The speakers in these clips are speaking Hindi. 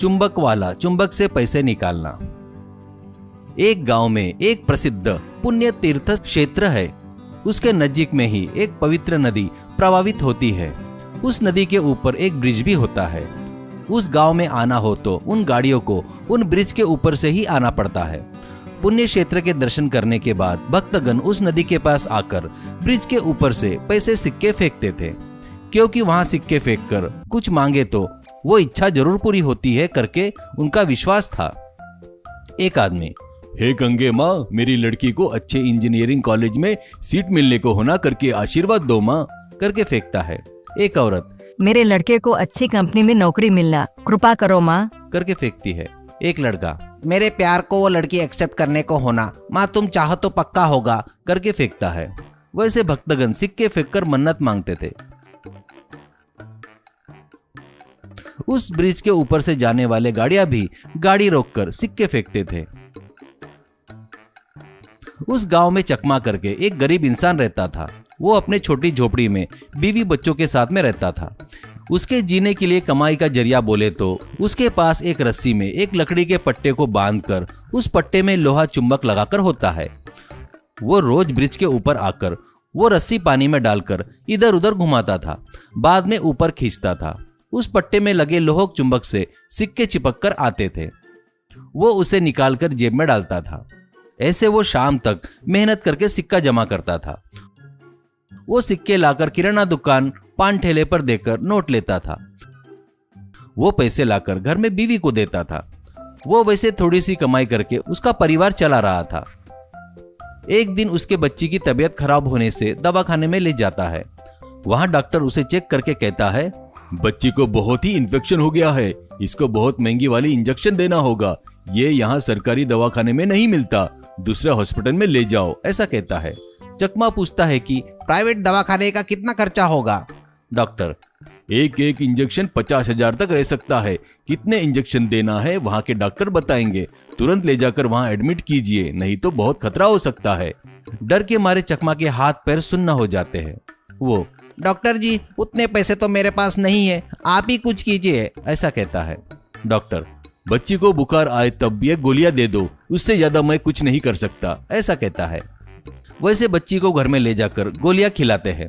चुंबक वाला चुंबक से पैसे निकालना। एक गांव में एक प्रसिद्ध पुण्य तीर्थ क्षेत्र है। उसके नजीक में ही एक पवित्र नदी प्रवाहित होती है। उस नदी के ऊपर एक ब्रिज भी होता है। उस गांव में आना हो तो उन गाड़ियों को उन ब्रिज के ऊपर से ही आना पड़ता है। पुण्य क्षेत्र के दर्शन करने के बाद भक्तगण उस नदी के पास आकर ब्रिज के ऊपर से पैसे सिक्के फेंकते थे, क्योंकि वहां सिक्के फेंककर कुछ मांगे तो वो इच्छा जरूर पूरी होती है करके उनका विश्वास था। एक आदमी, हे गंगे माँ, मेरी लड़की को अच्छे इंजीनियरिंग कॉलेज में सीट मिलने को होना करके आशीर्वाद दो माँ करके फेंकता है। एक औरत, मेरे लड़के को अच्छी कंपनी में नौकरी मिलना, कृपा करो माँ करके फेंकती है। एक लड़का, मेरे प्यार को वो लड़की एक्सेप्ट करने को होना, माँ तुम चाहो तो पक्का होगा करके फेंकता है। वैसे भक्तगण सिक्के फेंककर मन्नत मांगते थे। उस ब्रिज के ऊपर से जाने वाले गाड़ियां भी गाड़ी रोककर सिक्के फेंकते थे। उस गांव में चकमा करके एक गरीब इंसान रहता था। वो अपने छोटी झोपड़ी में बीवी बच्चों के साथ में रहता था। उसके जीने के लिए कमाई का जरिया बोले तो उसके पास एक रस्सी में एक लकड़ी के पट्टे को बांधकर उस पट्टे में लोहा चुंबक लगाकर होता है। वो रोज ब्रिज के ऊपर आकर वो रस्सी पानी में डालकर इधर उधर घुमाता था, बाद में ऊपर खींचता था। उस पट्टे में लगे लोह चुंबक से सिक्के चिपक कर आते थे। वो उसे निकालकर जेब में डालता था। ऐसे वो शाम तक मेहनत करके सिक्का जमा करता था। वो सिक्के लाकर किराना दुकान, पान ठेले पर देकर नोट लेता था। वो पैसे लाकर घर में बीवी को देता था। वो वैसे थोड़ी सी कमाई करके उसका परिवार चला रहा था। एक दिन उसके बच्ची की तबीयत खराब होने से दवाखाने में ले जाता है। वहां डॉक्टर उसे चेक करके कहता है, बच्ची को बहुत ही इन्फेक्शन हो गया है, इसको बहुत महंगी वाली इंजेक्शन देना होगा। ये यहाँ सरकारी दवाखाने में नहीं मिलता, दूसरे हॉस्पिटल में ले जाओ, ऐसा कहता है। चकमा पूछता है कि प्राइवेट दवाखाने का कितना खर्चा होगा? डॉक्टर, एक एक इंजेक्शन 50,000 तक रह सकता है। कितने इंजेक्शन देना है वहाँ के डॉक्टर बताएंगे। तुरंत ले जाकर वहाँ एडमिट कीजिए, नहीं तो बहुत खतरा हो सकता है। डर के मारे चकमा के हाथ पैर सुन्न हो जाते हैं। वो, डॉक्टर जी, उतने पैसे तो मेरे पास नहीं है, आप ही कुछ कीजिए, ऐसा कहता है। डॉक्टर, बच्ची को बुखार आए तब ये गोलियां दे दो, उससे ज्यादा मैं कुछ नहीं कर सकता, ऐसा कहता है। वैसे बच्ची को घर में ले जाकर गोलियां खिलाते हैं।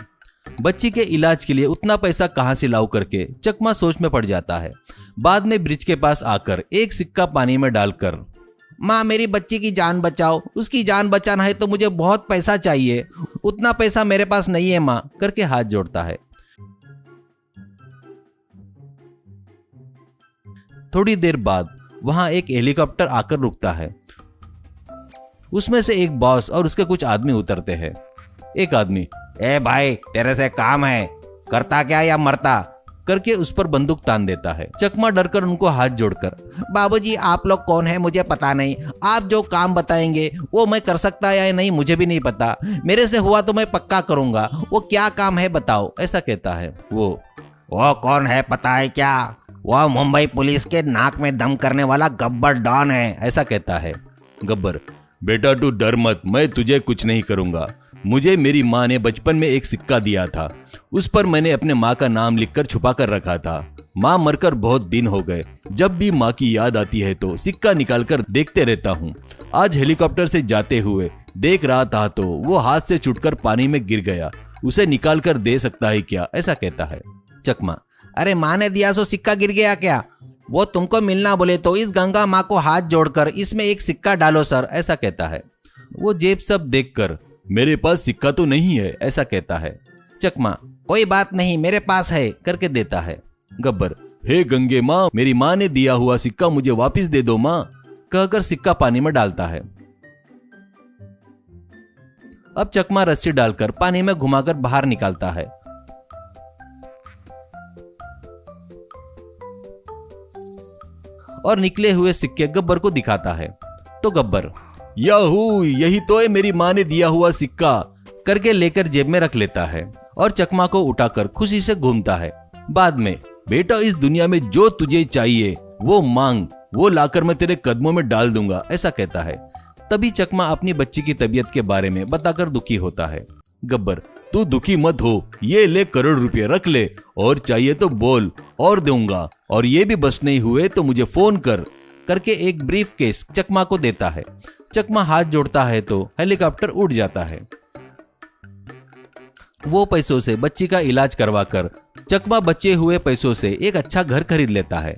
बच्ची के इलाज के लिए उतना पैसा कहां से लाऊं करके चकमा सोच में पड़ जाता है। बाद में ब्रिज के पास आकर एक सिक्का पानी में डालकर, माँ मेरी बच्ची की जान बचाओ, उसकी जान बचाना है तो मुझे बहुत पैसा चाहिए, उतना पैसा मेरे पास नहीं है माँ करके हाथ जोड़ता है। थोड़ी देर बाद वहां एक हेलीकॉप्टर आकर रुकता है। उसमें से एक बॉस और उसके कुछ आदमी उतरते हैं। एक आदमी, ए भाई, तेरे से काम है, करता क्या या मरता करके उस पर बंदूक तान देता है। चकमा डरकर उनको हाथ जोड़कर, बाबूजी आप लोग कौन है मुझे पता नहीं, आप जो काम बताएंगे वो मैं कर सकता या नहीं मुझे भी नहीं पता, मेरे से हुआ तो मैं पक्का करूंगा, वो क्या काम है बताओ, ऐसा कहता है। वो कौन है पता है क्या? वह मुंबई पुलिस के नाक में दम करने वाला गब्बर डॉन है, ऐसा कहता है। गब्बर, बेटा तू डर मत, मैं तुझे कुछ नहीं करूंगा। मुझे मेरी माँ ने बचपन में एक सिक्का दिया था, उस पर मैंने अपने माँ का नाम लिखकर छुपा कर रखा था। माँ मरकर बहुत दिन हो गए, जब भी माँ की याद आती है तो सिक्का निकालकर देखते रहता हूँ। आज हेलीकॉप्टर से जाते हुए देख रहा था तो वो हाथ से छूटकर पानी में गिर गया, उसे निकाल कर दे सकता है क्या, ऐसा कहता है। चकमा, अरे माँ ने दिया सो सिक्का गिर गया क्या? वो तुमको मिलना बोले तो इस गंगा माँ को हाथ जोड़कर इसमें एक सिक्का डालो सर, ऐसा कहता है। वो जेब सब देखकर, मेरे पास सिक्का तो नहीं है, ऐसा कहता है। चकमा, कोई बात नहीं, मेरे पास है करके देता है। गब्बर, हे गंगे माँ, मेरी माँ ने दिया हुआ सिक्का मुझे वापस दे दो माँ, कहकर सिक्का पानी में डालता है। अब चकमा रस्सी डालकर पानी में घुमाकर बाहर निकालता है। और निकले हुए सिक्के गब्बर को दिखाता है तो गब्बर, याहू, यही तो है मेरी माँ ने दिया हुआ सिक्का करके लेकर जेब में रख लेता है और चकमा को उठाकर खुशी से घूमता है। बाद में, बेटा इस दुनिया में जो तुझे चाहिए वो मांग, वो लाकर मैं तेरे कदमों में डाल दूंगा, ऐसा कहता है। तभी चकमा अपनी बच्ची की तबीयत के बारे में बताकर दुखी होता है। गब्बर, तू दुखी मत हो, ये ले करोड़ रुपए रख ले, और चाहिए तो बोल और दूंगा, और ये भी बस नहीं हुए तो मुझे फोन कर, करके एक ब्रीफ केस चकमा को देता है। चकमा हाथ जोड़ता है तो हेलीकॉप्टर उड़ जाता है। वो पैसों से बच्ची का इलाज करवाकर चकमा बचे हुए पैसों से एक अच्छा घर खरीद लेता है।